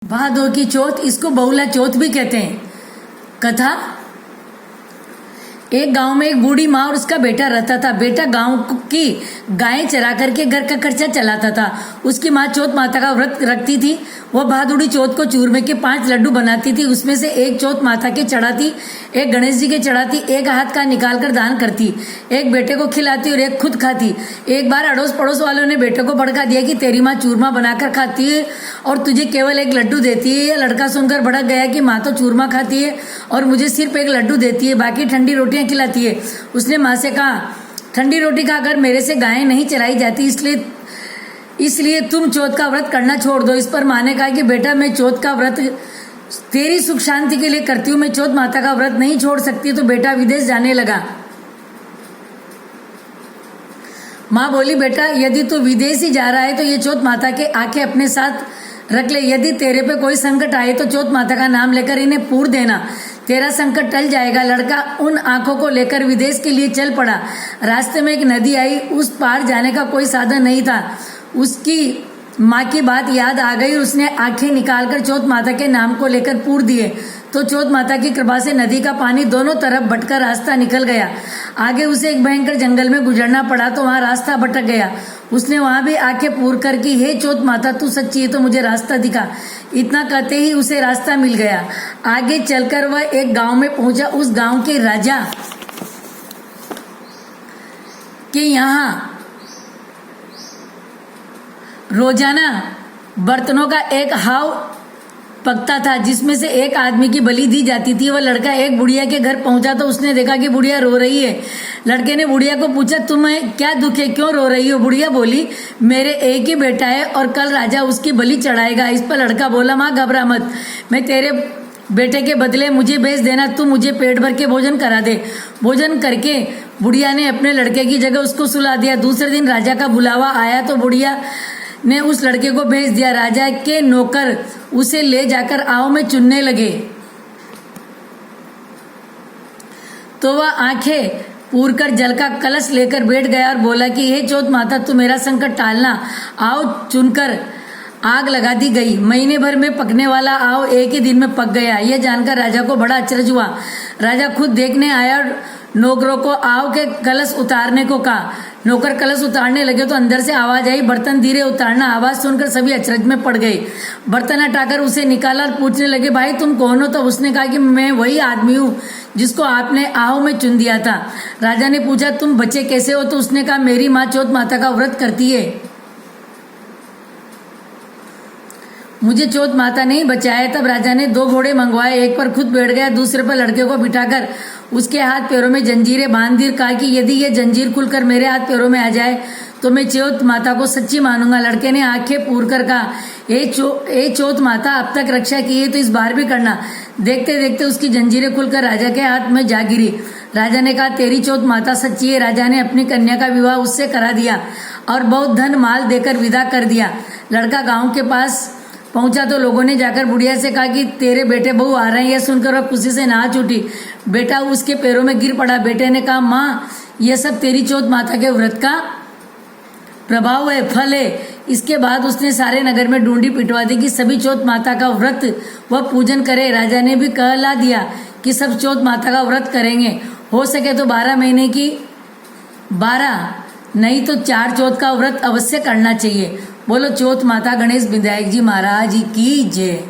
भादों की चौथ, इसको बहुला चौथ भी कहते हैं। कथा। एक गांव में एक बूढ़ी माँ और उसका बेटा रहता था। बेटा गांव की गायें चरा करके घर का खर्चा चलाता था। उसकी माँ चौथ माता का व्रत रखती थी। वह भादुड़ी चौथ को चूरमे के 5 लड्डू बनाती थी। उसमें से एक चौथ माता के चढ़ाती, एक गणेश जी के चढ़ाती, एक हाथ का निकाल कर दान करती, एक बेटे को खिलाती और एक खुद खाती। एक बार अड़ोस पड़ोस वालों ने बेटे को भड़का दिया कि तेरी माँ चूरमा बनाकर खाती है और तुझे केवल एक लड्डू देती है। लड़का सुनकर भड़क गया कि माँ तो चूरमा खाती है और मुझे सिर्फ एक लड्डू देती है, बाकी ठंडी रोटियां खिलाती है। उसने माँ से कहा, ठंडी रोटी खाकर मेरे से गायें नहीं चराई जाती, इसलिए तुम चौथ का व्रत करना छोड़ दो। इस पर माँ ने कहा कि बेटा, मैं चौथ का व्रत तेरी सुख शांति के लिए करती हूँ, मैं चौथ माता का व्रत नहीं छोड़ सकती। तो बेटा विदेश जाने लगा। माँ बोली, बेटा यदि तू विदेश ही जा रहा है तो ये चौथ माता के आंखें अपने साथ रख ले। यदि तेरे पे कोई संकट आए तो चौथ माता का नाम लेकर इन्हें पूर देना, तेरा संकट टल जाएगा। लड़का उन आंखों को लेकर विदेश के लिए चल पड़ा। रास्ते में एक नदी आई। उस पार जाने का कोई साधन नहीं था। उसकी माँ की बात याद आ गई। उसने आंखें निकालकर चौथ माता के नाम को लेकर पूर दिए तो चौथ माता की कृपा से नदी का पानी दोनों तरफ भटकर रास्ता निकल गया। आगे उसे एक भयंकर जंगल में गुजरना पड़ा तो वहां रास्ता भटक गया। उसने वहां भी आंखें पूर कर की, हे चौथ माता, तू सच्ची है तो मुझे रास्ता दिखा। इतना कहते ही उसे रास्ता मिल गया। आगे चलकर वह एक गांव में पहुंचा। उस गांव के राजा के यहाँ रोजाना बर्तनों का एक हाव पकता था जिसमें से एक आदमी की बलि दी जाती थी। वह लड़का एक बुढ़िया के घर पहुंचा तो उसने देखा कि बुढ़िया रो रही है। लड़के ने बुढ़िया को पूछा, तुम्हें क्या दुख है, क्यों रो रही हो? बुढ़िया बोली, मेरे एक ही बेटा है और कल राजा उसकी बलि चढ़ाएगा। इस पर लड़का बोला, माँ घबरा मत, मैं तेरे बेटे के बदले मुझे भेज देना, तू मुझे पेट भर के भोजन करा दे। भोजन करके बुढ़िया ने अपने लड़के की जगह उसको सुला दिया। दूसरे दिन राजा का बुलावा आया तो बुढ़िया ने उस लड़के को भेज दिया। राजा के नौकर उसे ले जाकर आव में चुनने लगे तो वह आंखें पूर कर जल का कलश लेकर बैठ गया और बोला कि हे चौथ माता, तू मेरा संकट टालना। आव चुनकर आग लगा दी गई। महीने भर में पकने वाला आव एक ही दिन में पक गया। यह जानकर राजा को बड़ा अचरज हुआ। राजा खुद देखने आया और नौकरों को आव के कलश उतारने को कहा। नौकर कलश उतारने लगे तो अंदर से आवाज आई, बर्तन धीरे उतारना। आवाज सुनकर सभी अचरज में पड़ गए। बर्तन हटाकर उसे निकाला और पूछने लगे, भाई तुम कौन हो? तो उसने कहा कि मैं वही आदमी हूँ जिसको आपने आव में चुन दिया था। राजा ने पूछा, तुम बचे कैसे हो? तो उसने कहा, मेरी माँ चौथ माता का व्रत करती है, मुझे चौथ माता ने बचाया। तब राजा ने 2 घोड़े मंगवाए। एक पर खुद बैठ गया, दूसरे पर लड़के को बिठाकर उसके हाथ पैरों में जंजीरें बांध दी। कहा कि यदि ये जंजीर खुलकर मेरे हाथ पैरों में आ जाए तो मैं चौथ माता को सच्ची मानूंगा। लड़के ने आंखें पूर कर कहा, ए चौथ माता, अब तक रक्षा की है तो इस बार भी करना। देखते देखते उसकी जंजीरें खुलकर राजा के हाथ में जा गिरी। राजा ने कहा, तेरी चौथ माता सच्ची है। राजा ने अपनी कन्या का विवाह उससे करा दिया और बहुत धन माल देकर विदा कर दिया। लड़का गाँव के पास पहुंचा तो लोगों ने जाकर बुढ़िया से कहा कि तेरे बेटे बहू आ रहे हैं। यह सुनकर वह खुशी से नाच उठी। बेटा उसके पैरों में गिर पड़ा। बेटे ने कहा, माँ, यह सब तेरी चौथ माता के व्रत का प्रभाव है, फल है। इसके बाद उसने सारे नगर में ढूंढी पिटवा दी कि सभी चौथ माता का व्रत वह पूजन करे। राजा ने भी कहला दिया कि सब चौथ माता का व्रत करेंगे। हो सके तो 12 महीने की 12 नहीं तो 4 चौथ का व्रत अवश्य करना चाहिए। बोलो चौथ माता गणेश विनायक जी महाराज की जय।